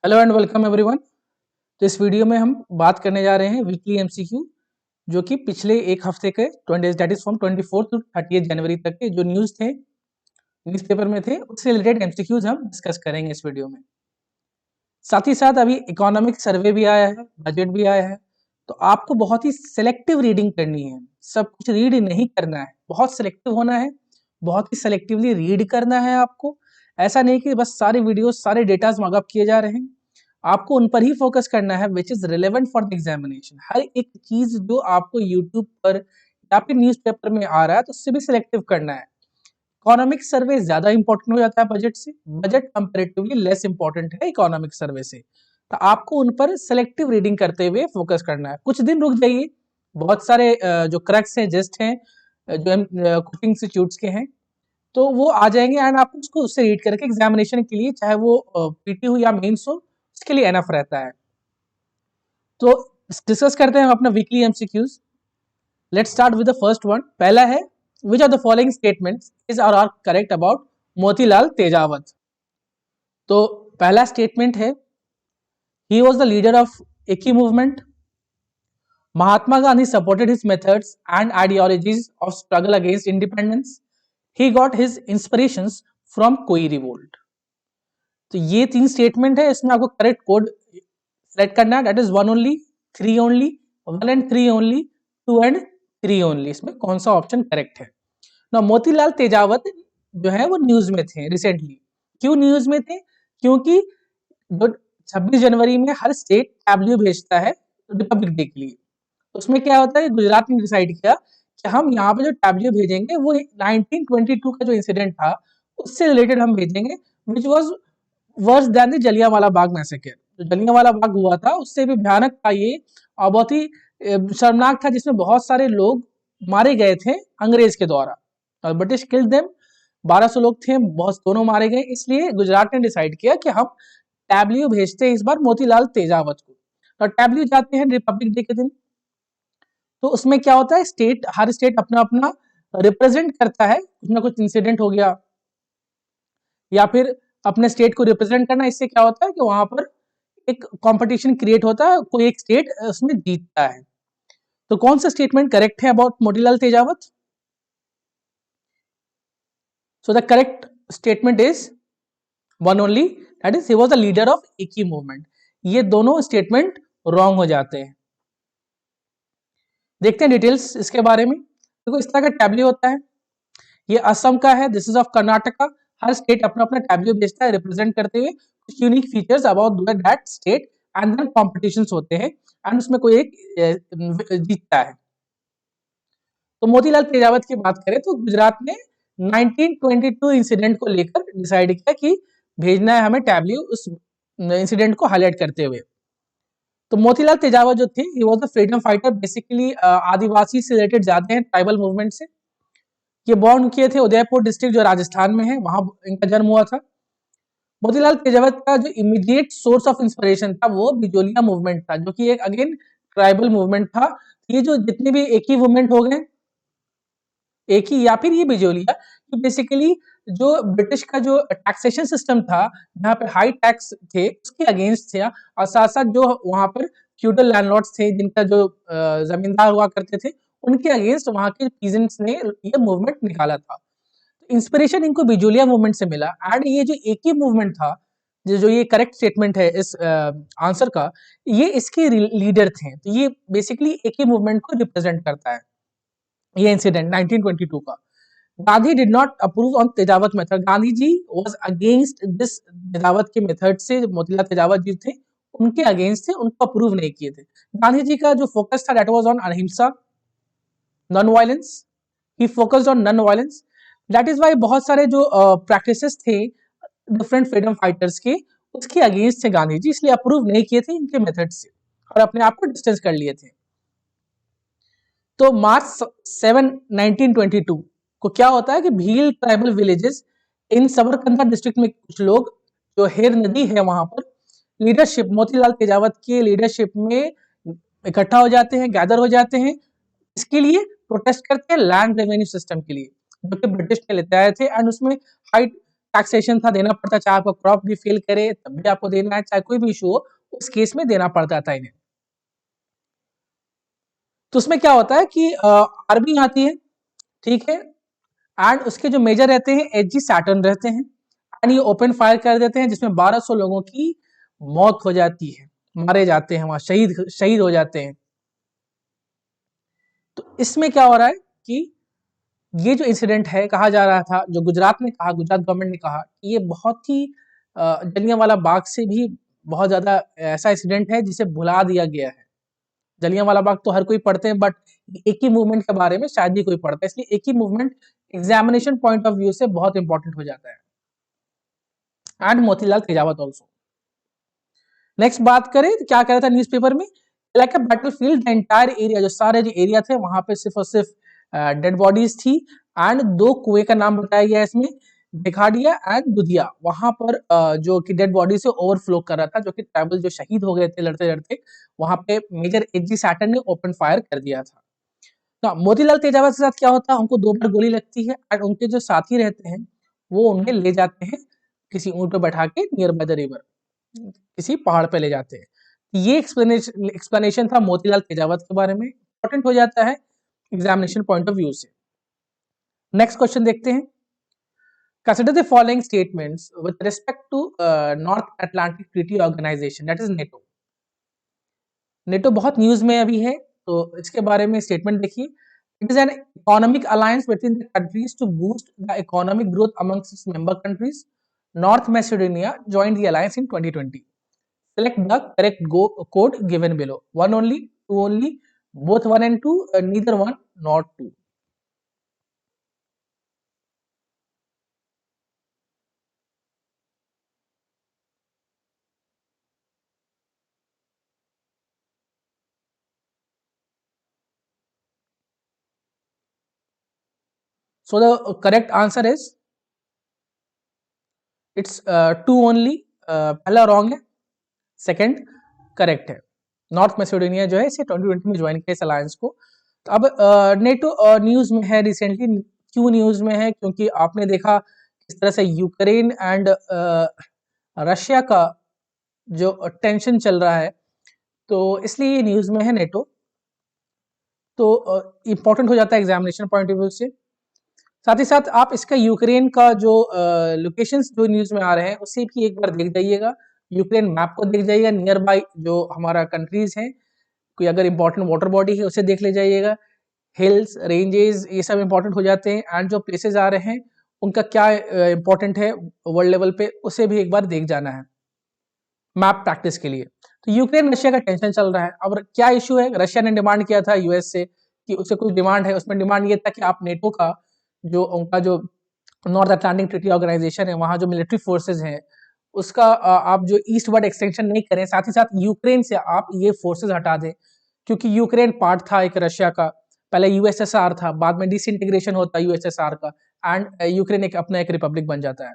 Hello and welcome everyone. तो इस video में हम बात करने जा रहे हैं वीकली एमसीक्यू जो कि पिछले एक हफ्ते के 20 days that is from 24 to 30 जनवरी तक के जो न्यूज़ थे न्यूज़पेपर में थे उससे रिलेटेड एमसीक्यूज हम डिस्कस करेंगे इस वीडियो में। साथ ही साथ अभी इकोनॉमिक सर्वे भी आया है, बजट भी आया है, तो आपको बहुत ही सिलेक्टिव रीडिंग करनी है। सब कुछ रीड नहीं करना है, बहुत सिलेक्टिव होना है, बहुत ही सिलेक्टिवली रीड करना है आपको। ऐसा नहीं कि बस सारे वीडियोस सारे डेटाज मॉकअप किए जा रहे हैं, आपको उन पर ही फोकस करना है which is relevant for the examination. हर एक चीज जो आपको यूट्यूब पर या फिर न्यूज़पेपर में आ रहा है तो उससे भी सिलेक्टिव करना है। इकोनॉमिक सर्वे ज्यादा इंपॉर्टेंट हो जाता है बजट से, बजट कंपैरेटिवली लेस इंपॉर्टेंट है इकोनॉमिक सर्वे से, तो आपको उन पर सिलेक्टिव रीडिंग करते हुए फोकस करना है। कुछ दिन रुक जाइए, बहुत सारे जो क्रैक्स हैं जस्ट हैं जो कोचिंग इंस्टीट्यूट्स के हैं तो वो आ जाएंगे एंड आपको उसको उससे रीड करके एग्जामिनेशन के लिए चाहे वो पीटी हो या मेंस हो उसके लिए एनफ रहता है। तो डिस्कस करते हैं हम अपना weekly MCQs. Let's start with the first one. पहला है which are the following statements is are correct about Motilal Tejawat. तो पहला स्टेटमेंट है he was the leader of Eki movement. Mahatma Gandhi supported his methods and ideologies of struggle against independence. He got his inspirations from कोई revolt. तो ये तीन statement है, इसमें आपको करेक्ट कोड सेलेक्ट करना है, that is one only, three only, one and three only, two and three only. इसमें कौन सा ऑप्शन करेक्ट है ना। मोतीलाल तेजावत जो है वो न्यूज में थे रिसेंटली। क्यों न्यूज में थे? क्योंकि जो 26 जनवरी में हर स्टेट टैब्ल्यू भेजता है रिपब्लिक डे के लिए, उसमें क्या होता है गुजरात ने डिसाइड किया कि हम यहाँ पे जो टैब्ल्यू भेजेंगे वो 1922 का जो इंसिडेंट था उससे रिलेटेड हम भेजेंगे, which was worse than the Jallianwala Bagh massacre. जो जलियांवाला बाग हुआ था उससे भी भयानक था ये और बहुत ही शर्मनाक था, जिसमें बहुत सारे लोग मारे गए थे अंग्रेज के द्वारा और ब्रिटिश किल्ड देम। 1200 लोग थे, बहुत दोनों मारे गए। इसलिए गुजरात ने डिसाइड किया कि हम टैब्ल्यू भेजते हैं इस बार मोतीलाल तेजावत को। तो टैब्ल्यू जाते हैं रिपब्लिक डे के दिन। तो उसमें क्या होता है स्टेट, हर स्टेट अपना अपना रिप्रेजेंट करता है, कुछ ना कुछ इंसिडेंट हो गया या फिर अपने स्टेट को रिप्रेजेंट करना। इससे क्या होता है कि वहां पर एक कंपटीशन क्रिएट होता है, कोई एक स्टेट उसमें जीतता है। तो कौन सा स्टेटमेंट करेक्ट है about Motilal Tejawat? So the correct statement is one only, that is he was the leader of Eki movement. ये दोनों स्टेटमेंट रॉन्ग हो जाते हैं। देखते हैं डिटेल्स इसके बारे में। देखो इस तरह का टैब्ल्यू होता है, ये असम का है, दिस इज ऑफ कर्नाटका। हर स्टेट अपना अपना टैब्ल्यू भेजता है रिप्रेजेंट करते हुए कुछ unique features about that state and then competitions होते हैं एंड उसमें कोई एक जीतता है। तो मोतीलाल तेजावत की बात करें तो गुजरात ने 1922 इंसिडेंट को लेकर डिसाइड किया कि भेजना है हमें टैब्ल्यू उस इंसिडेंट को हाईलाइट करते हुए। तो मोतीलाल तेजावत जो थे he was the freedom fighter, basically आदिवासी से रिलेटेड जाते हैं, ट्राइबल मूवमेंट से। ये बॉर्न किए थे उदयपुर डिस्ट्रिक्ट जो राजस्थान में है, वहां इनका जन्म हुआ था। मोतीलाल तेजावत का जो इमीडिएट सोर्स ऑफ इंस्पिरेशन था वो बिजोलिया मूवमेंट था, जो कि एक अगेन ट्राइबल मूवमेंट था। ये जो जितने भी एक ही मूवमेंट हो गए, एक ही या फिर ये बिजोलिया, तो बेसिकली जो ब्रिटिश का जो टैक्सेशन सिस्टम था जहाँ पे हाई टैक्स थे उसके अगेंस्ट थे, और साथ साथ जो वहां पर फ्यूडल लैंडलॉर्ड्स थे जिनका जो जमींदार हुआ करते थे उनके अगेंस्ट वहां के पीजेंट्स ने ये मूवमेंट निकाला था। इंस्पिरेशन इनको बिजोलिया मूवमेंट से मिला एंड ये जो एक ही मूवमेंट था, जो ये करेक्ट स्टेटमेंट है इस आंसर का, ये इसके लीडर थे। तो ये बेसिकली एक ही मूवमेंट को रिप्रेजेंट करता है ये इंसिडेंट 1922 का। Gandhi did not approve on Tejawat method. Gandhi ji was against this Tejawat के मेथड से, मोतीलाल तेजावत जी थे उनके अगेंस्ट थे, उनको अप्रूव नहीं किए थे। गांधी जी का जो फोकस था दैट वाज ऑन अहिंसा, non violence. He focused on non violence. That is why बहुत सारे जो प्रैक्टिसेस थे डिफरेंट फ्रीडम फाइटर्स के उसके अगेंस्ट थे गांधी जी, इसलिए अप्रूव नहीं किए थे इनके मेथड से और अपने आप को डिस्टेंस कर लिए थे। तो मार्च 7 1922 को क्या होता है कि Bhil tribal villages in Sabarkantha district में कुछ लोग, जो हेर नदी है वहां पर, लीडरशिप मोतीलाल तेजावत की लीडरशिप में इकट्ठा हो जाते हैं, गैदर हो जाते हैं। इसके लिए प्रोटेस्ट करते हैं लैंड रेवेन्यू सिस्टम के लिए जो कि ब्रिटिश ने लेते आए थे एंड उसमें हाई टैक्सेशन था, देना पड़ता, चाहे आपका क्रॉप भी फेल करे तब भी आपको देना है, चाहे कोई भी इशू हो उस केस में देना पड़ता था इन्हें। तो उसमें क्या होता है कि आर्मी आती है, ठीक है, एंड उसके जो मेजर रहते हैं एचजी सैटर्न रहते हैं, एंड ये ओपन फायर कर देते हैं जिसमें 1200 लोगों की मौत हो जाती है, मारे जाते हैं, वहां शहीद शहीद हो जाते हैं। तो इसमें क्या हो रहा है कि ये जो इंसिडेंट है, कहा जा रहा था, जो गुजरात ने कहा, गुजरात गवर्नमेंट ने कहा कि ये बहुत ही जलियांवाला बाग से भी बहुत ज्यादा ऐसा इंसिडेंट है जिसे भुला दिया गया है। जलियांवाला बाग तो हर कोई पढ़ते हैं, बट एक ही मूवमेंट के बारे में शायद ही कोई पढ़ता है, इसलिए एक ही movement examination point of view से बहुत इंपॉर्टेंट हो जाता है। And Motilal Tejawat also. Next बात करें तो क्या कह रहा था न्यूज़पेपर में, like a battlefield, the entire area, जो सारे जो एरिया थे वहां पे सिर्फ और सिर्फ डेड बॉडीज थी, एंड 2 कुएं का नाम बताया गया इसमें, देखाड़िया एंड दुधिया, वहां पर जो कि डेड बॉडी से ओवरफ्लो कर रहा था, जो कि ट्राइबल जो शहीद हो गए थे लड़ते लड़ते, वहां पे मेजर एचजी सैटर्न ने ओपन फायर कर दिया था। तो मोतीलाल तेजावत के साथ क्या होता है, उनको 2 बार गोली लगती है, एंड उनके जो साथी रहते हैं वो उन्हें ले जाते हैं किसी ऊंट पे बैठा के नियर बाय द रिवर, किसी पहाड़ पे ले जाते हैं। ये एक्सप्लेनेशन था मोतीलाल तेजावत के बारे में, इंपॉर्टेंट हो जाता है एग्जामिनेशन पॉइंट ऑफ व्यू से। नेक्स्ट क्वेश्चन देखते हैं, consider the following statements with respect to North Atlantic Treaty Organization, that is NATO. NATO बहुत न्यूज में अभी है, तो इसके बारे में स्टेटमेंट देखिए। It is an economic alliance between the countries to boost the economic growth amongst its member countries. North Macedonia joined the alliance in 2020. Select the correct code given below. One only, two only, both one and two, neither one nor two. So the correct answer is it's two only. पहला wrong है, second correct है। North Macedonia जो है इसे 2020 में join किया इस alliance को। तो अब नेटो न्यूज में है रिसेंटली। क्यों न्यूज में है? क्योंकि आपने देखा किस तरह से यूक्रेन एंड रशिया का जो टेंशन चल रहा है, तो इसलिए ये न्यूज में है नेटो। तो इम्पोर्टेंट हो जाता है एग्जामिनेशन पॉइंट ऑफ व्यू से। साथ ही साथ आप इसका यूक्रेन का जो लोकेशंस जो न्यूज में आ रहे हैं उसे भी एक बार देख जाइएगा, यूक्रेन मैप को देख जाइएगा, नियर बाय जो हमारा कंट्रीज हैं, कोई अगर इंपॉर्टेंट वाटर बॉडी है उसे देख ले जाइएगा, हिल्स, रेंजेस, ये सब इंपॉर्टेंट हो जाते हैं। एंड जो प्लेसेस आ रहे हैं उनका क्या इंपॉर्टेंट है वर्ल्ड लेवल पे, उसे भी एक बार देख जाना है मैप प्रैक्टिस के लिए। तो यूक्रेन रशिया का टेंशन चल रहा है। अब क्या इशू है, रशिया ने डिमांड किया था यूएस से कि उसे कुछ डिमांड है, उसमें डिमांड ये था कि आप नेटो का जो उनका जो नॉर्थ अटलांटिक ट्रीटी ऑर्गेनाइजेशन है, वहां जो मिलिट्री फोर्सेज हैं उसका आप जो ईस्ट वर्ड एक्सटेंशन नहीं करें, साथ ही साथ यूक्रेन से आप ये फोर्सेज हटा दें, क्योंकि यूक्रेन पार्ट था एक रशिया का, पहले यूएसएसआर था, बाद में डिसइंटीग्रेशन होता है यूएसएसआर का, एंड यूक्रेन एक अपना एक रिपब्लिक बन जाता है।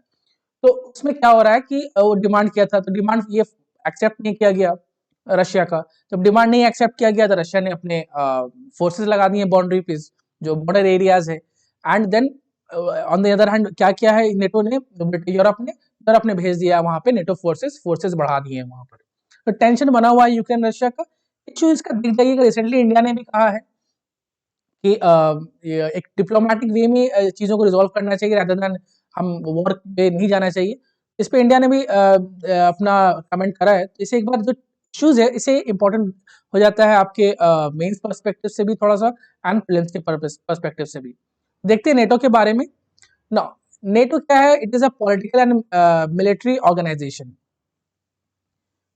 तो उसमें क्या हो रहा है कि वो डिमांड किया था, तो डिमांड ये एक्सेप्ट नहीं किया गया रशिया का। जब डिमांड नहीं एक्सेप्ट किया गया तो रशिया ने अपने फोर्सेस लगा दिए बाउंड्री पे, जो बॉर्डर एरियाज है। And then on the other hand क्या किया है नेटो ने, यूरोप ने भेज दिया वहां पे नेटो फोर्सेस बढ़ा दिए हैं वहां पर। तो टेंशन बना हुआ है यूक्रेन रशिया का। इशू इसका दिख जाइएगा, रिसेंटली इंडिया ने भी कहा है कि एक डिप्लोमेटिक वे में चीजों को रिजॉल्व करना चाहिए, रादर देन हम वॉर पे नहीं जाना चाहिए। इस पे इंडिया ने भी अपना कमेंट करा है। तो इसे एक बार जो इश्यूज है इसे इंपॉर्टेंट हो जाता है आपके मेंस पर्सपेक्टिव से भी थोड़ा सा, एंड प्रीलिम्स के पर्सपेक्टिव से भी। देखते हैं नेटो के बारे में ना। नेटो क्या है? It is a political and military organization.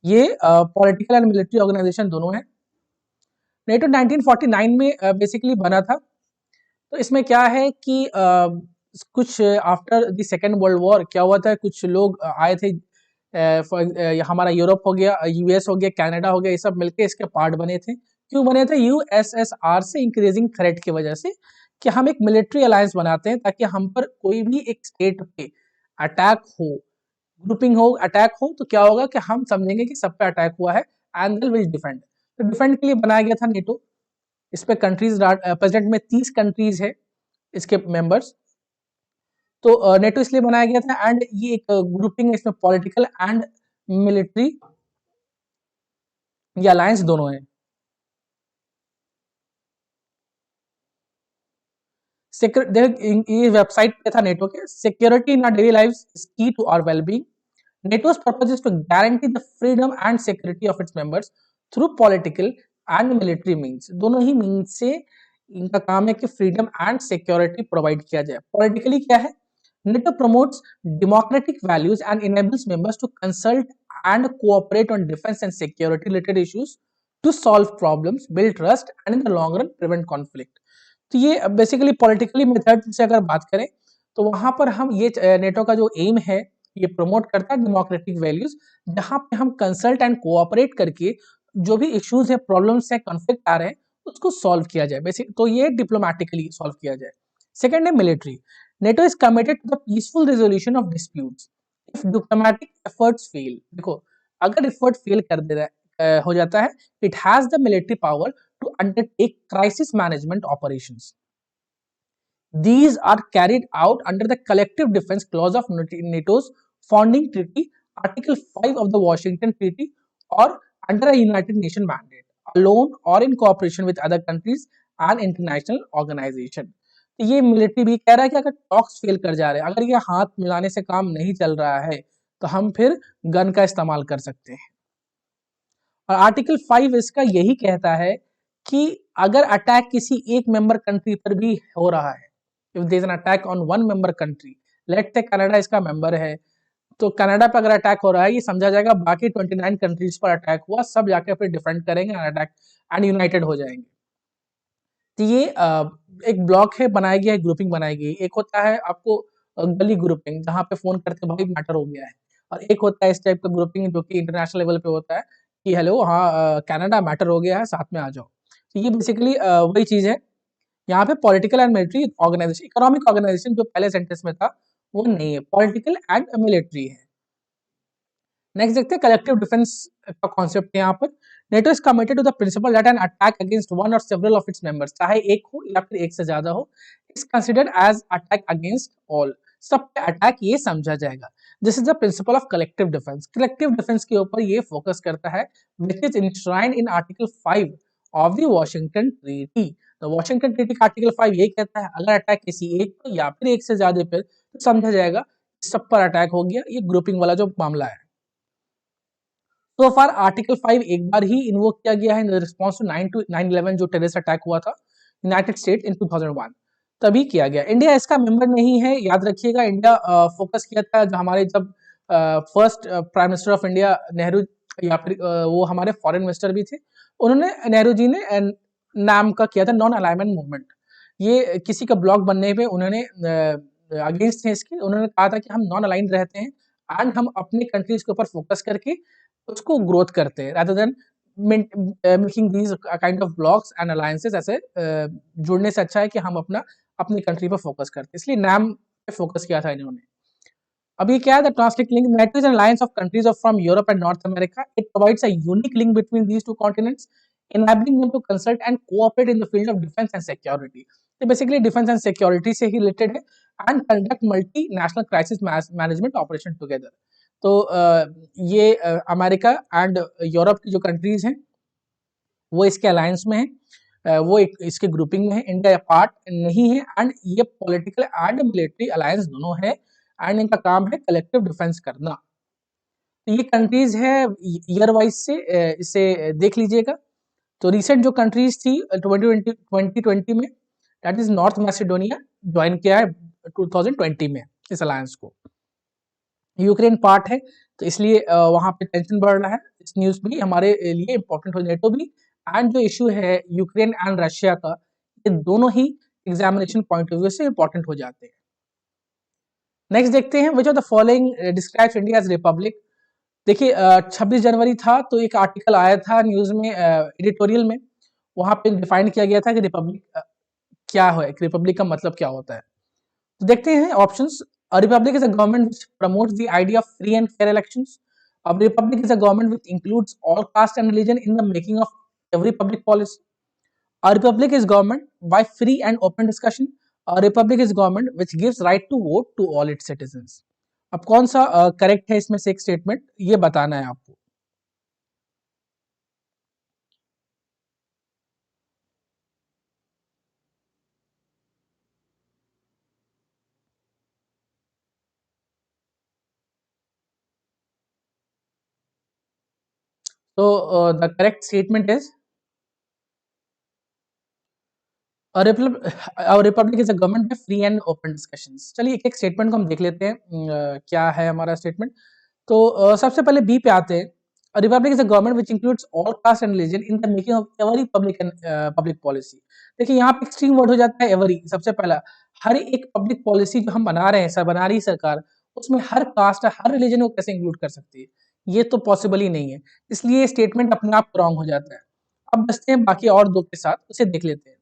ये पॉलिटिकल एंड मिलिट्री ऑर्गेनाइजेशन दोनों है। नेटो 1949 में बेसिकली बना था। तो इसमें क्या है कि कुछ after the second world war क्या हुआ था, कुछ लोग आए थे, हमारा यूरोप हो गया, यूएस हो गया, कनाडा हो गया, ये सब मिलके इसके पार्ट बने थे। क्यों बने थे? यूएसएसआर से इंक्रीजिंग थ्रेट की वजह से, कि हम एक मिलिट्री अलायंस बनाते हैं ताकि हम पर कोई भी एक स्टेट पे अटैक हो, ग्रुपिंग हो, अटैक हो, तो क्या होगा कि हम समझेंगे कि सब पे अटैक हुआ है एंड विल डिफेंड। तो डिफेंड के लिए बनाया गया था नेटो। इस पे कंट्रीज प्रेजेंट में 30 कंट्रीज है इसके मेंबर्स। तो नेटो इसलिए बनाया गया था, एंड ये एक ग्रुपिंग है, इसमें पॉलिटिकल एंड मिलिट्री, ये अलायंस दोनों है। ये वेबसाइट पे था नेटो के, security in our daily lives is key to our wellbeing. NATO's purpose is to guarantee the freedom and security of its members through political and military means। दोनों ही means से इनका काम है कि फ्रीडम एंड सिक्योरिटी प्रोवाइड किया जाए। Politically क्या है? NATO promotes democratic values and enables members to consult and cooperate on defense and security related issues to solve problems, build trust and in the long run prevent conflict। तो ये basically politically method से अगर बात करें तो वहां पर हम ये नेटो का जो एम है ये प्रमोट करता है डेमोक्रेटिक वैल्यूज, जहां पे हम कंसल्ट एंड कोऑपरेट करके जो भी इश्यूज है, प्रॉब्लम्स है, कॉन्फ्लिक्ट आ रहे हैं उसको सॉल्व किया जाए। बेसिक तो ये डिप्लोमेटिकली सॉल्व किया जाए। सेकंड है military. NATO is committed to the peaceful resolution of disputes if diplomatic efforts fail. देखो अगर एफर्ट फेल कर दे हो जाता है, it has the military power to undertake crisis management operations. These are carried out under the collective defense clause of NATO's founding treaty, Article 5 of the Washington Treaty, or under a United Nations mandate, alone or in cooperation with other countries and international organization। तो ये military भी कह रहा है कि अगर talks fail कर जा रहे हैं, अगर ये हाथ मिलाने से काम नहीं चल रहा है, तो हम फिर गन का इस्तेमाल कर सकते हैं। और आर्टिकल 5 इसका यही कहता है कि अगर अटैक किसी एक मेंबर कंट्री पर भी हो रहा है, if there is an attack on one member country, let's say Canada इसका मेंबर है, तो कनाडा पर अगर अटैक हो रहा है, ये समझा जाएगा बाकी 29 कंट्रीज पर अटैक हुआ, सब जाके फिर डिफेंड करेंगे अटैक एंड यूनाइटेड हो जाएंगे। तो ये एक ब्लॉक है, बनाया गया है, ग्रुपिंग बनाई गई। एक होता है आपको गली ग्रुपिंग, जहाँ पे फोन करते भाई मैटर हो गया है, और एक होता है इस टाइप का ग्रुपिंग जो कि इंटरनेशनल लेवल पे होता है कि हेलो हाँ कनाडा मैटर हो गया है, साथ में आ जाओ। तो ये बेसिकली वही चीज है। यहाँ पे political and military organization, economic organization जो पहले सेंटेंस में था वो नहीं है, पॉलिटिकल एंड मिलिट्री है। नेक्स्ट देखते हैं कलेक्टिव डिफेंस का कॉन्सेप्ट है यहाँ पर। NATO is committed to the principle that an attack against one और सेवरल ऑफ इट्स मेंबर्स, चाहे एक हो या फिर एक से ज्यादा हो, is considered as attack against all, सब पे अटैक ये समझा जाएगा। This is the principle of collective defence. Collective defence के ऊपर ये फोकस करता है, which is enshrined in article 5 of the Washington treaty. तो वॉशिंगटन ट्रीटी का आर्टिकल 5 ये कहता है अगर अटैक किसी एक पर या फिर एक से ज्यादा पर, तो समझा जाएगा सब पर अटैक हो गया। ये ग्रुपिंग वाला जो मामला है। तो फार आर्टिकल 5 एक बार ही इन्वोक किया गया है इन रिस्पॉन्स टू 9/11 जो टेररिस्ट अटैक हुआ था यूनाइटेड स्टेट इन 2001, तभी किया गया। इंडिया इसका मेंबर नहीं है, याद रखिएगा। इंडिया फोकस किया था जो हमारे जब first prime minister of India Nehru, या फिर वो हमारे फॉरेन मिनिस्टर भी थे, उन्होंने नेहरू जी ने नाम का किया था नॉन अलाइनमेंट मूवमेंट। ये किसी का ब्लॉक बनने पे उन्होंने अगेंस्ट थे इसके, उन्होंने कहा था कि हम नॉन अलाइन रहते हैं एंड हम अपने कंट्रीज के ऊपर फोकस करके उसको ग्रोथ करते हैं, rather than making these kind of blocks and alliances. ऐसे जुड़ने से अच्छा है कि हम अपनी कंट्री पर फोकस करते हैं, इसलिए नाम पे फोकस किया था इन्होंने। अभी क्या है, the translate link, NATO is an alliance of countries of from Europe and north America. It provides a unique link between these two continents, enabling them to consult and cooperate in the field of defense and security। तो basically defence and security से ही related है, and conduct multinational crisis management operation together. तो ये America and Europe की जो countries हैं वो इसके अलायंस में है, वो एक इसके ग्रुपिंग में है। इंडिया पार्ट नहीं है, एंड ये पॉलिटिकल एंड मिलिट्री अलायंस दोनों है, एंड इनका काम है कलेक्टिव डिफेंस करना। तो ये कंट्रीज है ईयर वाइज से इसे देख लीजिएगा। तो रिसेंट जो कंट्रीज थी 2020 में, that is North Macedonia join किया है 2020 में इस अलायंस को। यूक्रेन पार्ट है, तो इसलिए वहां पे टेंशन बढ़ रहा है। इस न्यूज भी हमारे लिए इंपॉर्टेंट हो, नेटो भी, एंड जो इशू है यूक्रेन एंड रशिया का, ये दोनों ही एग्जामिनेशन पॉइंट ऑफ व्यू से इंपॉर्टेंट हो जाते हैं। नेक्स्ट देखते हैं, which of the following describes India as republic. देखिए 26 जनवरी था तो एक आर्टिकल आया था न्यूज में, एडिटोरियल में, वहां पे डिफाइन किया गया था कि रिपब्लिक क्या है, रिपब्लिक का मतलब क्या होता है। तो देखते हैं options. A republic is a government which promotes the idea of free and fair elections. A republic is a government which includes all caste and religion in the making of every public policy. A republic is government by free and open discussion. Republic is government which gives right to vote to all its citizens. अब कौन सा correct है इसमें से एक statement, ये बताना है आपको। तो the correct statement is Republic is a government with free and open discussions. चलिए एक एक स्टेटमेंट को हम देख लेते हैं, क्या है हमारा स्टेटमेंट। तो सबसे पहले बी पे आते हैं। A republic is a government which includes all caste and religion in the making of every public policy। देखिए यहाँ पे एक्सट्रीम वर्ड हो जाता है every। सबसे पहला, हर एक पब्लिक पॉलिसी जो हम बना रहे हैं, सर बना रही है सरकार, उसमें हर कास्ट हर रिलीजन को कैसे इंक्लूड कर सकती है, ये तो पॉसिबल ही नहीं है। इसलिए स्टेटमेंट अपने आप रॉन्ग हो जाता है। अब बचते हैं बाकी और दो के साथ, उसे देख लेते हैं।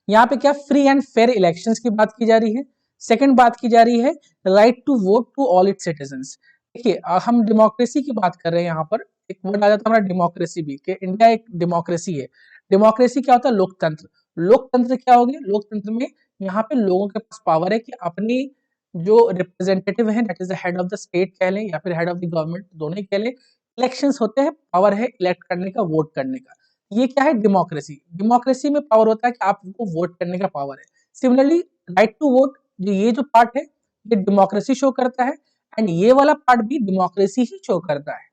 यहाँ पे क्या फ्री एंड फेयर इलेक्शंस की बात की जा रही है। सेकंड बात की जा रही है right to vote to all its citizens. देखिए हम डेमोक्रेसी की बात कर रहे हैं, यहाँ पर एक वर्ड आ जाता है हमारा डेमोक्रेसी भी, कि इंडिया एक डेमोक्रेसी है। डेमोक्रेसी क्या होता है? लोकतंत्र। लोकतंत्र क्या हो गया? लोकतंत्र में यहाँ पे लोगों के पास पावर है कि अपनी जो रिप्रेजेंटेटिव है, that is the head of the state कह लें या फिर हेड ऑफ द गवर्नमेंट, दोनों ही कह लें, इलेक्शंस होते हैं, पावर है इलेक्ट करने का, वोट करने का। ये क्या है? डेमोक्रेसी। डेमोक्रेसी में पावर होता है कि आपको वोट करने का पावर है। सिमिलरली राइट टू वोट, ये जो पार्ट है ये डेमोक्रेसी शो करता है, एंड ये वाला पार्ट भी डेमोक्रेसी ही शो करता है।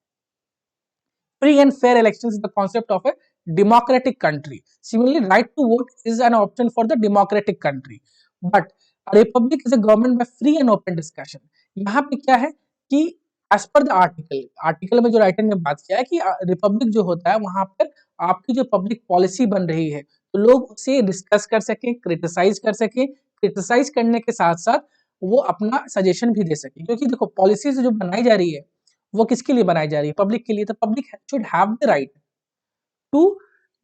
Free and fair elections is the concept of A democratic country. Similarly, right to vote is an option for the democratic country. But a republic is a government by free and open discussion. यहाँ पे क्या है कि as per the article में जो writer ने बात किया है कि रिपब्लिक जो होता है वहां पर आपकी जो पब्लिक पॉलिसी बन रही है तो लोग उसे डिस्कस कर सकें, क्रिटिसाइज कर सकें, क्रिटिसाइज करने के साथ साथ वो अपना सजेशन भी दे सकें। क्योंकि देखो पॉलिसी जो बनाई जा रही है वो किसके लिए बनाई जा रही है? पब्लिक के लिए। तो public should have the right to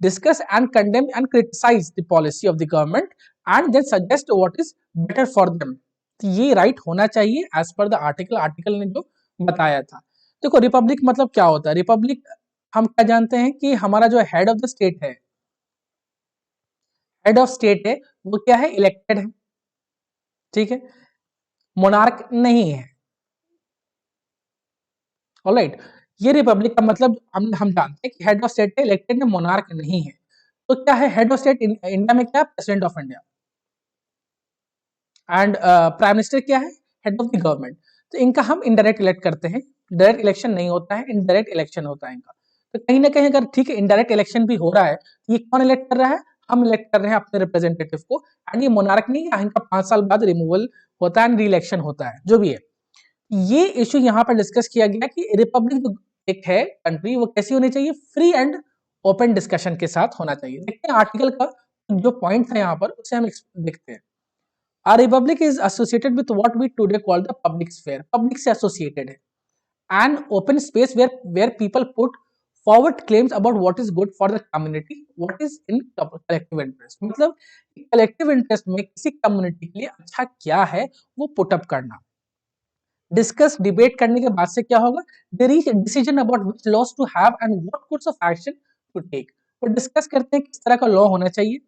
discuss and condemn and criticize the policy of the government and then suggest what is better for them। तो ये राइट होना चाहिए एज पर द आर्टिकल ने जो बताया था। देखो रिपब्लिक मतलब क्या होता है? रिपब्लिक हम क्या जानते हैं कि हमारा जो हेड ऑफ द स्टेट है, हेड ऑफ स्टेट है वो क्या है? इलेक्टेड है, ठीक है, मोनार्क नहीं है। ऑलराइट, ये रिपब्लिक का मतलब हम जानते हैं कि हेड ऑफ स्टेट है, इलेक्टेड है, मोनार्क नहीं है। तो क्या है हेड ऑफ स्टेट? इंडिया में क्या? President of India. And prime minister क्या है? Head of the government. तो इनका हम इनडायरेक्ट इलेक्ट करते हैं, डायरेक्ट इलेक्शन नहीं होता है, इनडायरेक्ट इलेक्शन होता है इनका। तो कहीं ना कहीं अगर ठीक है इनडायरेक्ट इलेक्शन भी हो रहा है तो ये कौन इलेक्ट कर रहा है? हम इलेक्ट कर रहे हैं अपने रिप्रेजेंटेटिव को। एंड ये मोनार्क नहीं है, इनका 5 साल बाद रिमूवल होता है एंड री इलेक्शन होता है, जो भी है। ये इश्यू यहाँ पर डिस्कस किया गया कि रिपब्लिक जो एक है कंट्री वो कैसी होनी चाहिए? फ्री एंड ओपन डिस्कशन के साथ होना चाहिए। देखते हैं आर्टिकल का जो पॉइंट है यहाँ पर उसे हम देखते हैं। A republic is associated with what we today call the public sphere। Public से associated है। An open space where people put forward claims about what is good for the community, what is in collective interest। मतलब collective interest में किसी community के लिए अच्छा क्या है वो put up करना। डिस्कस डिबेट करने के बाद से क्या होगा? They reach decision about which laws to have and what course of action to take. वो डिस्कस करते हैं किस तरह का लॉ होना चाहिए,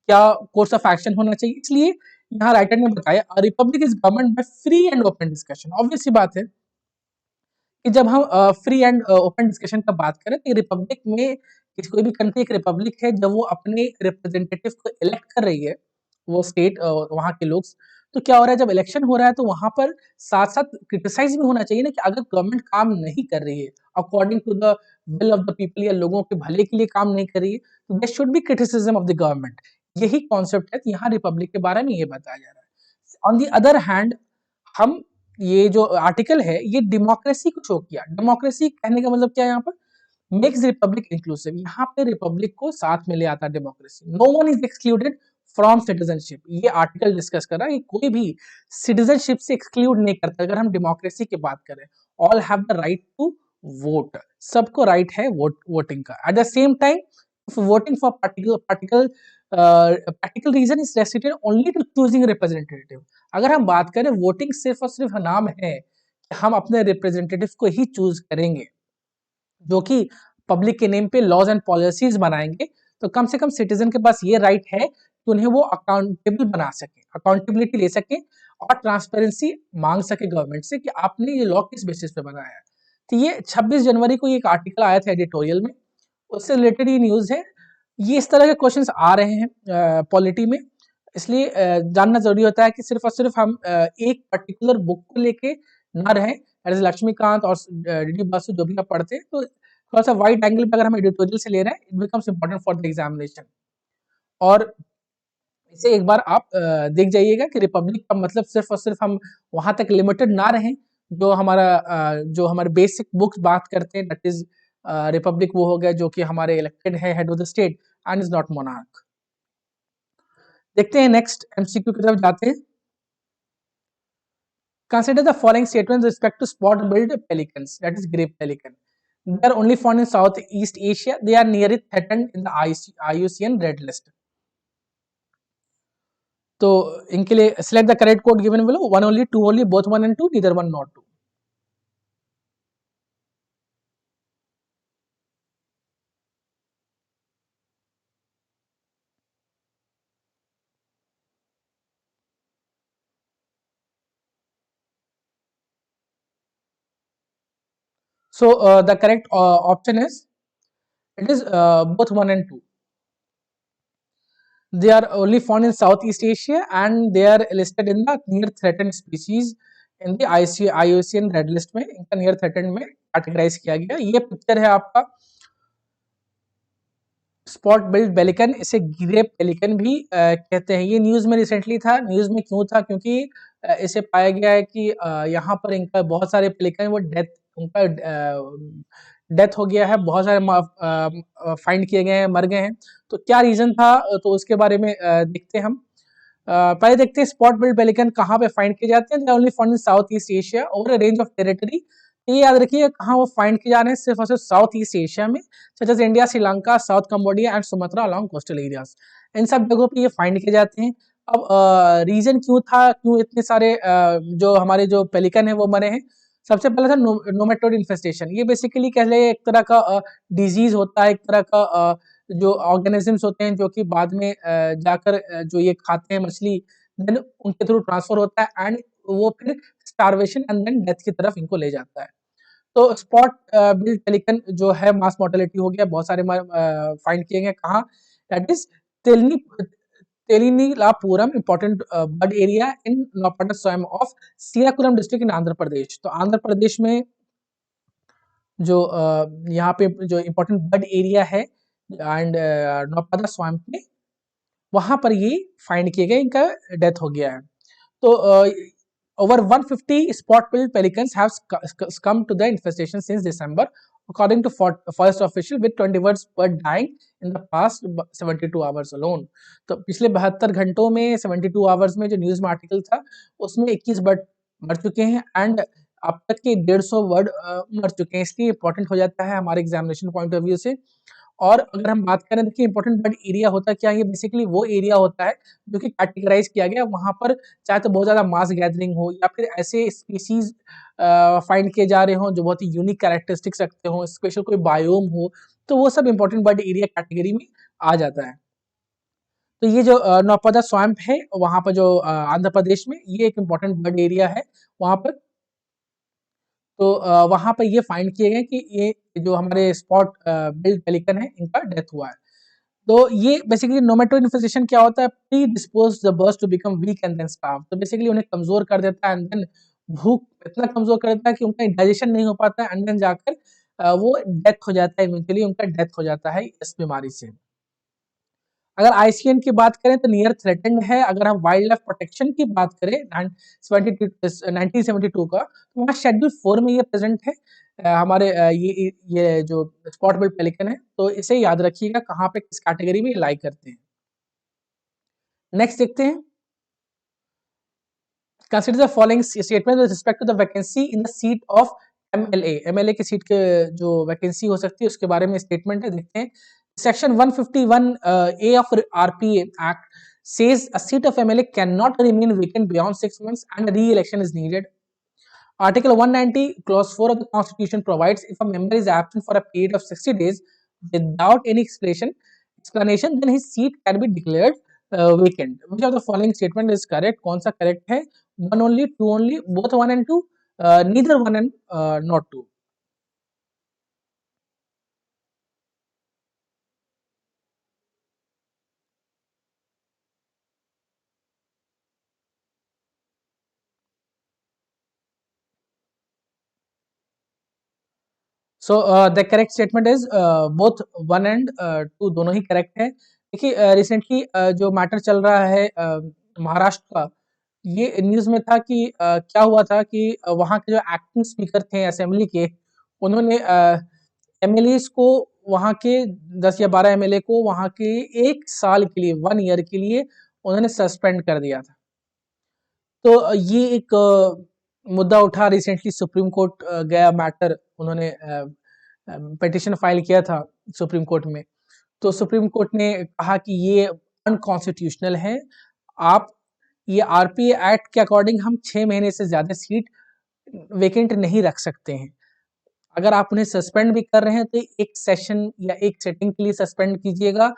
क्या कोर्स ऑफ एक्शन होना चाहिए। इसलिए यहाँ राइटर ने बताया republic is government by free and open discussion. Obvious सी बात है कि जब हम फ्री एंड ओपन डिस्कशन का बात करें तो रिपब्लिक में कोई भी कंट्री एक रिपब्लिक है जब वो अपने रिप्रेजेंटेटिव को इलेक्ट कर रही है, वो स्टेट वहाँ के लोग। तो क्या हो रहा है जब इलेक्शन हो रहा है तो वहां पर साथ साथ क्रिटिसाइज भी होना चाहिए ना कि अगर गवर्नमेंट काम नहीं कर रही है according to the will of the people या लोगों के भले के लिए काम नहीं कर रही है तो there should be criticism of the government. यही कॉन्सेप्ट है, यहाँ रिपब्लिक के बारे में ये बताया जा रहा है। ऑन दी अदर हैंड हम ये जो आर्टिकल है ये डेमोक्रेसी को शो किया। डेमोक्रेसी कहने का मतलब क्या है? यहाँ पर मेक्स रिपब्लिक इंक्लूसिव। यहाँ पे रिपब्लिक को साथ में ले आता है democracy. No one is excluded from citizenship. ये आर्टिकल डिस्कस कर रहा है कि कोई भी सिटीजनशिप से एक्सक्लूड नहीं करता। अगर हम डेमोक्रेसी की बात करें, all have the right to vote. सबको राइट है वोटिंग का। At the same time voting for practical reason is restricted only to choosing representative. अगर हम बात करें वोटिंग सिर्फ और सिर्फ नाम है कि हम अपने रिप्रेजेंटेटिव को ही चूज करेंगे जो कि पब्लिक के नेम पे लॉज एंड पॉलिसीज बनाएंगे, तो कम से कम सिटीजन के पास ये राइट है कि उन्हें वो अकाउंटेबल बना सके, अकाउंटेबिलिटी ले सके और ट्रांसपेरेंसी मांग सके गवर्नमेंट से कि आपने ये लॉ किस बेसिस पे बनाया है। तो ये 26 जनवरी को ये एक आर्टिकल आया था एडिटोरियल में, उससे रिलेटेड ये न्यूज़ है। ये इस तरह के क्वेश्चंस आ रहे हैं पॉलिटी में, इसलिए जानना जरूरी होता है कि सिर्फ और सिर्फ हम एक पर्टिकुलर बुक को लेके ना रहें। एज लक्ष्मीकांत और डी बासु जो भी आप पढ़ते हैं, तो थोड़ा सा वाइड एंगल पे अगर हम एडिटोरियल से ले रहे हैं, it becomes important for the examination. और इसे एक बार आप देख जाइएगा कि रिपब्लिक का मतलब सिर्फ और सिर्फ हम वहां तक लिमिटेड ना रहें। जो हमारे बेसिक बुक्स बात करते हैं, दैट इज रिपब्लिक वो हो गया जो कि हमारे इलेक्टेड है head of the state and is not monarch. देखते हैं नेक्स्ट एमसीक्यू की तरफ जाते हैं। Consider the following statements with respect to spot-billed pelicans, that is grape pelican. They are only found in Southeast Asia. They are nearly threatened in the IUCN Red List. तो इनके लिए select the correct code given below. One only, two only, both one and two, neither one nor two. So the correct option is it is both one and two. They are only found in Southeast Asia and they are listed in the near threatened species in the IUCN Red List में इनका near threatened में categorize किया गया। ये picture है आपका spot billed pelican, इसे grep pelican भी कहते हैं। ये न्यूज़ में रिसेंटली था। न्यूज़ में क्यों था? क्योंकि इसे पाया गया है कि यहाँ पर इनका बहुत सारे पेलिकन वो उनका डेथ हो गया है, बहुत सारे फाइंड किए गए हैं, मर गए हैं। तो क्या रीजन था, तो उसके बारे में देखते हैं हम। पहले देखते हैं स्पॉट बिल्ड पेलिकन कहाँ पे फाइंड किए जाते हैं। They only found in south East Asia over a range of territory. ये याद रखिए कहाँ वो फाइंड किए जा रहे हैं, सिर्फ और सिर्फ साउथ ईस्ट एशिया में, such as India, Sri Lanka, South Cambodia and Sumatra along coastal areas. इन सब जगहों पे ये फाइंड किए जाते हैं। अब रीजन क्यों था, क्यों इतने सारे जो हमारे जो पेलिकन है वो मरे हैं? सबसे पहले था नोमेटोड इन्फेस्टेशन। ये बेसिकली कह ले एक तरह का डिजीज होता है, एक तरह का जो ऑर्गेनिजम्स होते हैं जो कि बाद में जाकर जो ये खाते हैं मछली, देन उनके थ्रू ट्रांसफर होता है एंड वो फिर स्टार्वेशन एंड देन डेथ की तरफ इनको ले जाता है। तो स्पॉट बिल्ड पेलिकन जो है मास मोर्टेलिटी हो गया, बहुत सारे फाइंड किए गए। कहाँ? That is Telineelapuram important bird area in Naupada swamp of Srikakulam district in Andhra Pradesh. तो आंध्र प्रदेश में जो यहाँ पे जो इम्पोर्टेंट बर्ड एरिया है एंड नौपदा स्वयं में, वहां पर ये फाइंड किए गए, इनका डेथ हो गया है। तो over 150 spot-billed pelicans have come to the infestation since December, according to forest official, with 20 birds per dying in the past 72 hours alone. तो पिछले 72 घंटों में 72 आवर्स में जो न्यूज में आर्टिकल था उसमें 21 बर्ड मर चुके हैं एंड अब तक के 150 बर्ड मर चुके हैं। इसलिए इंपॉर्टेंट हो जाता है हमारे एग्जामिनेशन पॉइंट ऑफ व्यू से। और अगर हम बात करें देखिए इंपॉर्टेंट बर्ड एरिया होता है क्या? ये बेसिकली वो एरिया होता है जो कि कैटेगराइज किया गया, वहां पर चाहे तो बहुत ज्यादा मास गैदरिंग हो या फिर ऐसे स्पीसीज फाइंड किए जा रहे हो जो बहुत ही यूनिक कैरेक्टरिस्टिक्स रखते हो, स्पेशल कोई बायोम हो, तो वो सब इंपॉर्टेंट बर्ड एरिया कैटेगरी में आ जाता है। तो ये जो नौपदा स्वैम्प है वहां पर जो आंध्र प्रदेश में, ये एक इम्पोर्टेंट बर्ड एरिया है वहां पर। तो वहां पर ये फाइंड किए गए कि ये जो हमारे स्पॉट बिल्ड पेलिकन है इनका डेथ हुआ है। तो ये बेसिकली नोमेटोड इन्फेस्टेशन क्या होता है? Predispose the birds to become weak and then starve. तो बेसिकली उन्हें कमजोर कर देता है एंड देन भूख इतना कमजोर कर देता है कि उनका डाइजेशन नहीं हो पाता है एंड देन जाकर वो डेथ हो जाता है, इवेंचुअली उनका डेथ हो जाता है इस बीमारी से। अगर आईसीएन की बात करें तो नियर थ्रेटेंड है। अगर हम वाइल्ड लाइफ प्रोटेक्शन की बात करें 1972 का, तो वहाँ शेड्यूल 4 में ये प्रेजेंट है। हमारे ये जो स्पॉट बिल्ड पेलिकन है, तो इसे याद रखिएगा कहाँ पे किस कैटेगरी में लाई करते हैं। नेक्स्ट देखते हैं, consider the following statement with respect to the vacancy in the seat of MLA की सीट के जो वैकेंसी हो सकती है उसके बारे में स्टेटमेंट है। देखते हैं Section 151A of RPA Act says a seat of MLA cannot remain vacant beyond 6 months and re-election is needed. Article 190 Clause 4 of the Constitution provides if a member is absent for a period of 60 days without any explanation, then his seat can be declared vacant. Which of the following statement is correct? कौन सा correct है? One only, two only, both one and two, neither one and not two. So the correct statement is both one and two, दोनों ही correct है। देखिए recently जो matter चल रहा है महाराष्ट्र का, ये न्यूज में था कि क्या हुआ था कि वहाँ के जो एक्टिंग स्पीकर थे असेंबली के, उन्होंने एमएलएस को, वहाँ के 10 या 12 एमएलए को वहाँ के 1 साल के लिए, 1 ईयर के लिए उन्होंने सस्पेंड कर दिया था। तो ये एक मुद्दा उठा, रिसेंटली सुप्रीम कोर्ट गया मैटर, उन्होंने पिटिशन फाइल किया था सुप्रीम कोर्ट में। तो सुप्रीम कोर्ट ने कहा कि ये अनकॉन्स्टिट्यूशनल है। आप ये आरपीए एक्ट के अकॉर्डिंग हम 6 महीने से ज्यादा सीट वेकेंट नहीं रख सकते हैं। अगर आप उन्हें सस्पेंड भी कर रहे हैं तो एक सेशन या एक सेटिंग के लिए सस्पेंड कीजिएगा,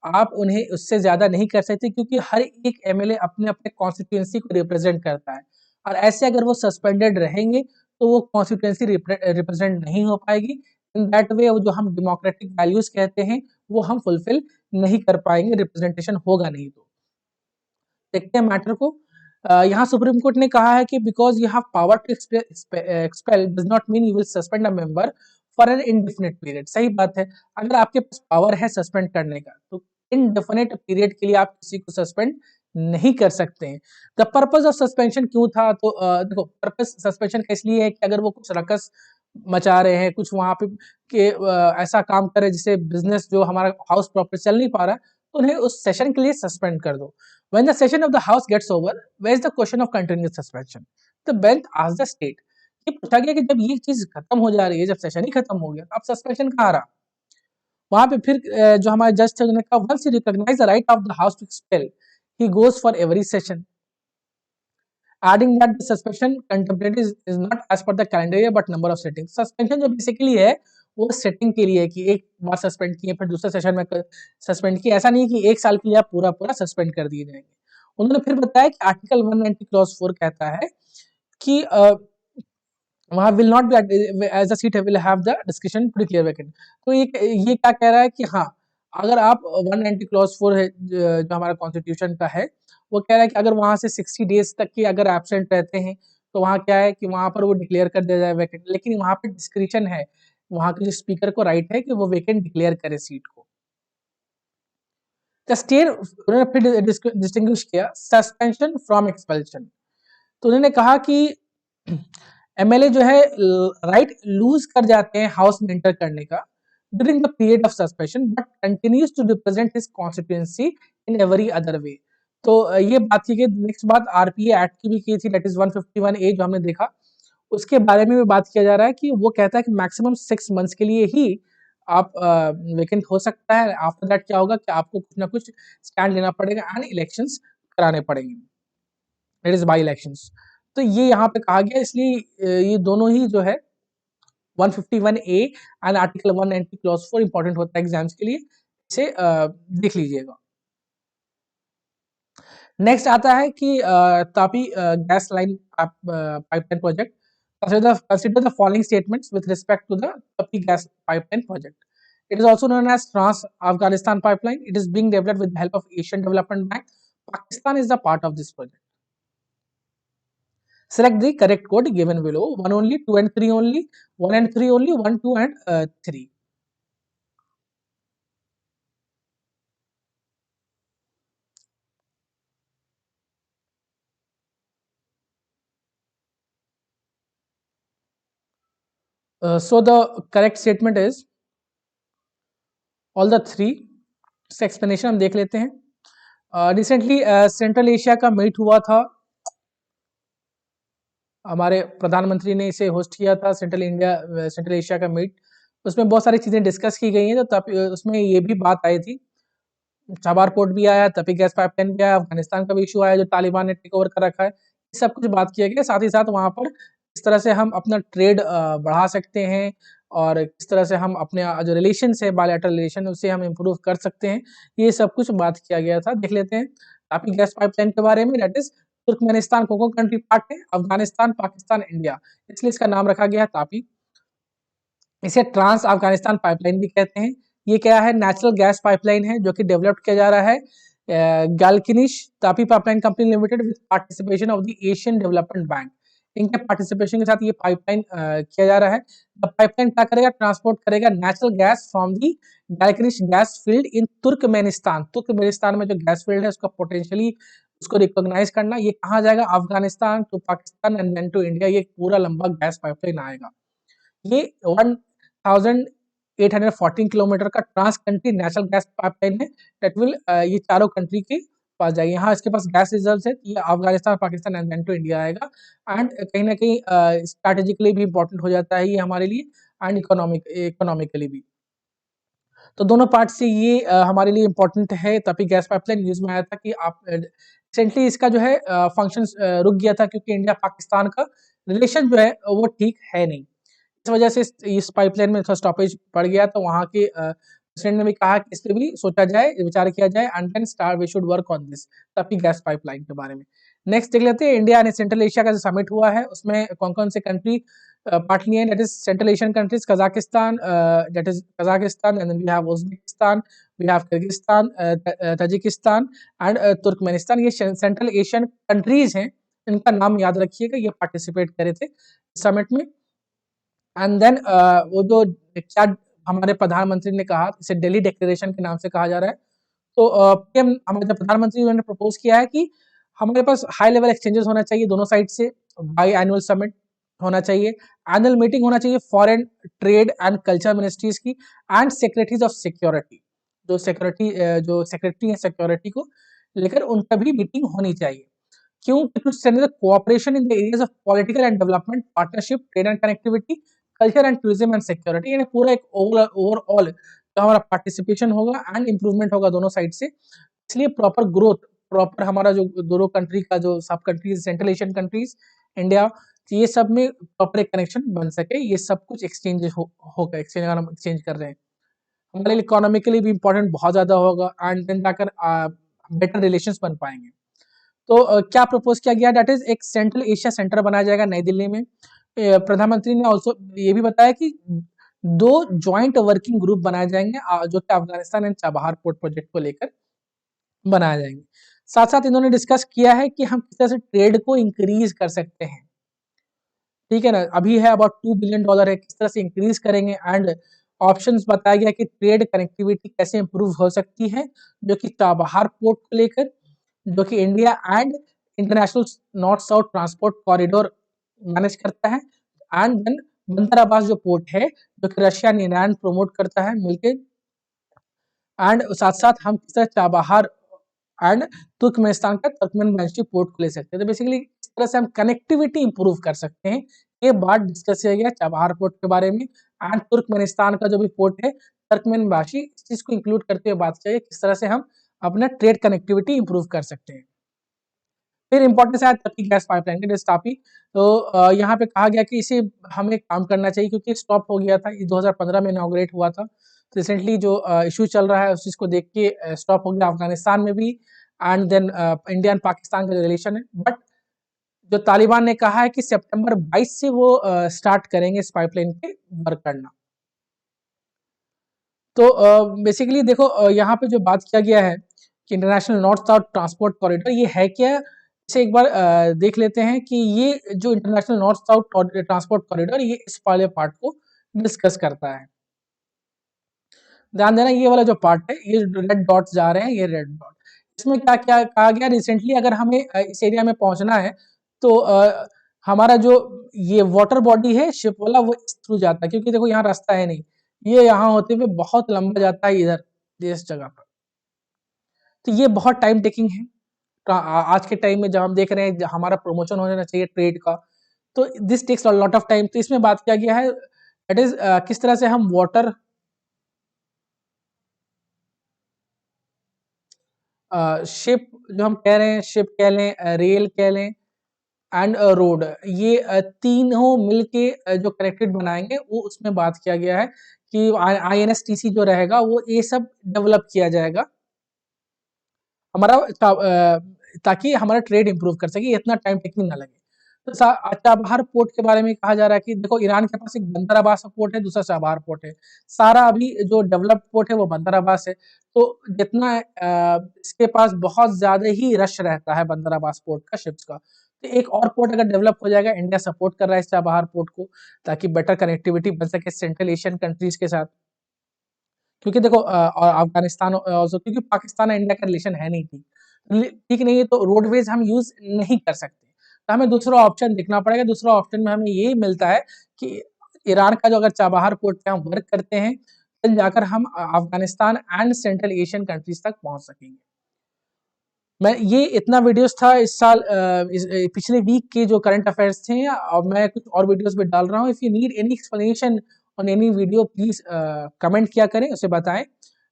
आप उन्हें उससे ज्यादा नहीं कर सकते, क्योंकि हर एक एमएलए अपने अपने कॉन्स्टिट्यूएंसी को रिप्रेजेंट करता है, और ऐसे अगर वो सस्पेंडेड रहेंगे तो वो कॉन्स्टिट्यूएंसी रिप्रेजेंट नहीं हो पाएगी। इन दैट वे जो हम डेमोक्रेटिक वैल्यूज कहते हैं वो हम फुलफिल नहीं कर पाएंगे, रिप्रेजेंटेशन होगा नहीं। तो देखते हैं मैटर को। यहाँ सुप्रीम कोर्ट ने कहा है कि because you have power to expel does not mean you will suspend a member for an indefinite period. सही बात है, अगर आपके पास पावर है सस्पेंड करने का तो इनडेफिनिट पीरियड के लिए आप किसी को सस्पेंड नहीं कर सकते हैं। द पर्पज ऑफ सस्पेंशन क्यों था? तो देखो, पर्पज सस्पेंशन का इसलिए है कि अगर वो कुछ रकस मचा रहे हैं, कुछ वहां पे के ऐसा काम करे जिससे बिजनेस जो हमारा हाउस प्रॉपर चल नहीं पा रहा, तो उन्हें उस सेशन के लिए सस्पेंड कर दो। When the session of the House gets over, where is the question of continuous suspension? The bench asked the state. ये पूछा गया कि जब ये चीज खत्म हो जा रही है, जब सेशन ही खत्म हो गया, तो अब सस्पेंशन कहाँ रहा? वहां पे फिर जो हमारे जज थे उन्होंने कहा, once he recognize the right of the House to expel, he goes for every session. Adding that the suspension contemplated is not as per the calendar year but number of sittings. Suspension जो basically है वो setting के लिए, कि एक बार suspend किए फिर दूसरे सेशन में सस्पेंड किए, ऐसा नहीं कि 1 साल के लिए आप पूरा पूरा सस्पेंड कर दिए जाएंगे। उन्होंने फिर बताया कि आर्टिकल 190 क्लॉज 4 कहता है कि वहां will not be as a seat will have the discussion to declare vacant. तो ये क्या कह रहा है कि हाँ, अगर आप 190 क्लॉज 4 है जो हमारा कॉन्स्टिट्यूशन का है, वो कह रहा है कि अगर वहां से 60 डेज तक के अगर एब्सेंट रहते हैं तो वहां क्या है कि वहां पर वो डिक्लेयर कर दिया जाए वैकेंट, लेकिन वहां पे डिस्क्रिप्शन है, वहां के जो स्पीकर को राइट है कि वो वैकेंट डिक्लेयर करे सीट को। द स्टेट उन्होंने फिर डिस्टिंग्विश किया सस्पेंशन फ्रॉम एक्सपल्शन। तो उन्होंने कहा कि एमएलए जो है राइट लूज कर जाते हैं हाउस में एंटर करने का during the period of suspension, but continues to represent his constituency in every other way. तो ये बात की गई। नेक्स्ट बात आरपीए एक्ट की भी की थी, दैट इज 151 ए जो हमने देखा, उसके बारे में भी बात किया जा रहा है कि वो कहता है कि मैक्सिमम 6 मंथ्स के लिए ही आप वेकेंट हो सकता है। आफ्टर दैट क्या होगा कि आपको कुछ ना कुछ स्टैंड लेना पड़ेगा एंड इलेक्शंस कराने पड़ेंगे, इट इज बाई इलेक्शंस। तो ये यहाँ पे कहा गया, इसलिए ये दोनों ही जो है 151 A and article 190 clause 4 important होता है एग्जाम्स के लिए, इसे देख लीजिएगा। नेक्स्ट आता है कि Tapi gas line pipeline project. Consider the following statements with respect to the Tapi gas pipeline project. It is also known as Trans-Afghanistan pipeline. It is being developed with the help of Asian Development Bank. Pakistan is the part of this project. Select the correct code given below. 1 only, 2 and 3 only, 1 and 3 only, 1, 2 and 3. So the correct statement is all the 3. इसका explanation हम देख लेते हैं। Recently central Asia का meet हुआ था, हमारे प्रधानमंत्री ने इसे होस्ट किया था, सेंट्रल एशिया का मीट। उसमें बहुत सारी चीजें डिस्कस की गई हैं, तो उसमें ये भी बात आई थी, चाबार पोर्ट भी आया, तपी गैस पाइपलाइन भी आया, अफगानिस्तान का भी इशू आया जो तालिबान ने टेक ओवर कर रखा है, सब कुछ बात किया गया। साथ ही साथ वहां पर इस तरह से हम अपना ट्रेड बढ़ा सकते हैं और किस तरह से हम अपने जो रिलेशन है बायलैटरल रिलेशन उसे हम इम्प्रूव कर सकते हैं, ये सब कुछ बात किया गया था। देख लेते हैं तापी गैस पाइपलाइन के बारे में। दैट इज तुर्कमेनिस्तान कोको कंट्री पार्ट है, अफगानिस्तान, पाकिस्तान, इंडिया, इसलिए इसका नाम रखा गया है तापी। इसे ट्रांस अफगानिस्तान पाइपलाइन भी कहते हैं। ये क्या है? नेचुरल गैस पाइपलाइन है जो कि डेवलप किया जा रहा है Galkynysh TAPI pipeline company limited with participation of the Asian development bank. इनके पार्टिसिपेशन के साथ ये पाइपलाइन किया जा रहा है। द पाइपलाइन क्या करेगा? ट्रांसपोर्ट करेगा natural gas from the Galkynysh gas field in Turkmenistan. Turkmenistan में जो गैस फील्ड है उसका पोटेंशियली उसको रिकॉग्नाइज करना। ये कहाँ जाएगा? Afghanistan to Pakistan and then to India. ये पूरा लंबा गैस पाइपलाइन आएगा। ये 1814 किलोमीटर का trans country national gas pipeline है। दैट विल ये चारों कंट्री के पास जाएगी। यहाँ इसके पास गैस रिजर्व है। ये Afghanistan, Pakistan and then to India आएगा। एंड कहीं ना कहीं स्ट्रैटेजिकली भी इंपॉर्टेंट हो जाता है ये हमारे लिए एंड इकोनॉमिकली भी। तो दोनों पार्ट से ये हमारे लिए इम्पोर्टेंट है। तभी गैस पाइपलाइन न्यूज में आया था कि आप रिसेंटली इसका जो है फंक्शन रुक गया था क्योंकि इंडिया पाकिस्तान का रिलेशन जो है वो ठीक है नहीं। इस वजह से इस पाइपलाइन में थोड़ा स्टॉपेज पड़ गया। तो वहाँ के प्रेसिडेंट ने भी कहा कि इस पे भी सोचा जाए, विचार किया जाए and then start we should work on this तभी गैस पाइपलाइन के बारे में। नेक्स्ट देख लेते हैं इंडिया एंड सेंट्रल एशिया का जो समिट हुआ है उसमें कौन कौन से कंट्री पार्ट लिए हैं। That is Central Asian countries Kazakhstan, that is Kazakhstan and then we have Uzbekistan, we have Kyrgyzstan, Tajikistan and Turkmenistan. ये सेंट्रल एशियन कंट्रीज हैं, इनका नाम याद रखिएगा। ये पार्टिसिपेट करे थे समिट में। एंड देन वो जो क्या हमारे प्रधानमंत्री ने कहा, इसे दिल्ली डिक्लेरेशन के नाम से कहा जा रहा है। तो पीएम हमारे प्रधानमंत्री ने प्रपोज किया है कि हमारे पास हाई लेवल एक्सचेंजेस होना चाहिए दोनों साइड से, बाई एनुअल समिट होना चाहिए, एनुअल मीटिंग होना चाहिए foreign trade and culture ministries की एंड सेक्रेटरीज ऑफ सिक्योरिटी। जो सेक्रेटरी है सिक्योरिटी को लेकर उनका भी मीटिंग होनी चाहिए। क्यों? To strengthen the cooperation in the areas of political and development, partnership, trade and connectivity, culture and tourism and security. यानी पूरा एक ओवरऑल जो हमारा पार्टिसिपेशन होगा एंड इंप्रूवमेंट होगा दोनों साइड से। इसलिए प्रॉपर ग्रोथ, प्रॉपर हमारा जो दोनों कंट्री का जो सब countries, central Asian countries, India, ये सब में प्रॉपर एक कनेक्शन बन सके। ये सब कुछ एक्सचेंज होगा। एक्सचेंज अगर हम एक्सचेंज कर रहे हैं हमारे लिए इकोनॉमिकली भी इंपॉर्टेंट बहुत ज्यादा होगा एंड देन जाकर बेटर रिलेशंस बन पाएंगे। तो क्या प्रपोज किया गया? दैट इज एक सेंट्रल एशिया सेंटर बनाया जाएगा नई दिल्ली में। प्रधानमंत्री ने ऑल्सो ये भी बताया कि 2 ज्वाइंट वर्किंग ग्रुप बनाए जाएंगे जो कि Afghanistan and Chabahar port project को लेकर बनाए जाएंगे। साथ साथ इन्होंने डिस्कस किया है कि हम किस तरह से ट्रेड को इंक्रीज कर सकते हैं। ठीक है ना, अभी है अबाउट $2 बिलियन है, किस तरह से इंक्रीज करेंगे एंड ऑप्शंस बताया गया कि ट्रेड कनेक्टिविटी कैसे इंप्रूव हो सकती है जो कि चाबहार पोर्ट को लेकर, जो कि India and international north south transport corridor manage करता है एंड देन बंदर अब्बास जो पोर्ट है जो कि रशिया एंड ईरान प्रमोट करता है मिलके। एंड साथ साथ हम किस तरह चाबहार एंड तुर्कमेनिस्तान का तुर्कमेनबाशी पोर्ट को ले सकते हैं। तो बेसिकली इस तरह से हम कनेक्टिविटी इंप्रूव कर सकते हैं। ये बात डिस्कस किया गया चाबहार पोर्ट के बारे में एंड तुर्कमेनिस्तान का जो भी पोर्ट है तुर्कमेनबाशी, इस चीज को इंक्लूड करते हुए बात किया किस तरह से हम अपना ट्रेड कनेक्टिविटी इंप्रूव कर सकते हैं। फिर इंपॉर्टेंस है तापी गैस पाइपलाइन की, तापी। तो यहाँ पे कहा गया कि इसे हमें काम करना चाहिए क्योंकि स्टॉप हो गया था, 2015 में इनॉग्रेट हुआ था। तो रिसेंटली जो इशू चल रहा है उस चीज को देख के स्टॉप हो गया अफगानिस्तान में भी and then India and Pakistan का रिलेशन है। बट जो तालिबान ने कहा है कि सितंबर 22 से वो स्टार्ट करेंगे इस पाइपलाइन पे वर्क करना। तो बेसिकली देखो यहाँ पे जो बात किया गया है कि international north south transport corridor ये है क्या, इसे एक बार देख लेते हैं कि ये जो international north south transport corridor ये इस वाले पार्ट को डिस्कस करता है। ध्यान देना ये वाला जो पार्ट है, ये रेड डॉट्स जा रहे हैं, ये रेड डॉट, इसमें क्या क्या कहा गया रिसेंटली अगर हमें इस एरिया में पहुंचना है तो हमारा जो ये वाटर बॉडी है शिप वाला वो इस थ्रू जाता है क्योंकि देखो यहाँ रास्ता है नहीं, ये यहाँ होते हुए बहुत लंबा जाता है इधर इस जगह पर। तो ये बहुत टाइम टेकिंग है। आज के टाइम में जब हम देख रहे हैं हमारा प्रमोशन होना चाहिए ट्रेड का, तो this takes lot of time. तो इसमें बात किया गया है दैट इज किस तरह से हम वाटर शिप जो हम कह रहे हैं, शिप कह लें, रेल कह लें एंड रोड, ये तीनों मिलके जो कनेक्टेड बनाएंगे, वो उसमें बात किया गया है कि INSTC जो रहेगा वो ये सब डेवलप किया जाएगा हमारा, ताकि हमारा ट्रेड इंप्रूव कर सके, इतना टाइम टेकिंग ना लगे। तो चाबहार पोर्ट के बारे में कहा जा रहा है कि देखो, ईरान के पास एक बंदर अब्बास पोर्ट है, दूसरा चाबहार पोर्ट है। सारा अभी जो डेवलप्ड पोर्ट है वो बंदर अब्बास है। तो जितना इसके पास बहुत ज्यादा ही रश रहता है बंदर अब्बास पोर्ट का, शिप्स का। तो एक और पोर्ट अगर डेवलप हो जाएगा, इंडिया सपोर्ट कर रहा है इस चाबहार पोर्ट को, ताकि बेटर कनेक्टिविटी बन सके सेंट्रल एशियन कंट्रीज के साथ। क्योंकि देखो और अफगानिस्तान क्योंकि पाकिस्तान और इंडिया का रिलेशन है नहीं ठीक नहीं है, तो रोडवेज हम यूज नहीं कर सकते, तो हमें दूसरा ऑप्शन देखना पड़ेगा। दूसरा ऑप्शन में हमें ये मिलता है कि ईरान का जो अगर चाबहार पोर्ट पे हम वर्क करते हैं, फिर जाकर हम Afghanistan and central Asian countries तक पहुंच सकेंगे। मैं ये इतना वीडियोस था इस साल, पिछले वीक के जो करंट अफेयर्स थे, और मैं कुछ और वीडियोस भी डाल रहा हूँ। If you need any explanation on any video, please comment किया करें, उसे बताएं।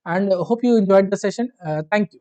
And hope you enjoyed the session. Thank you.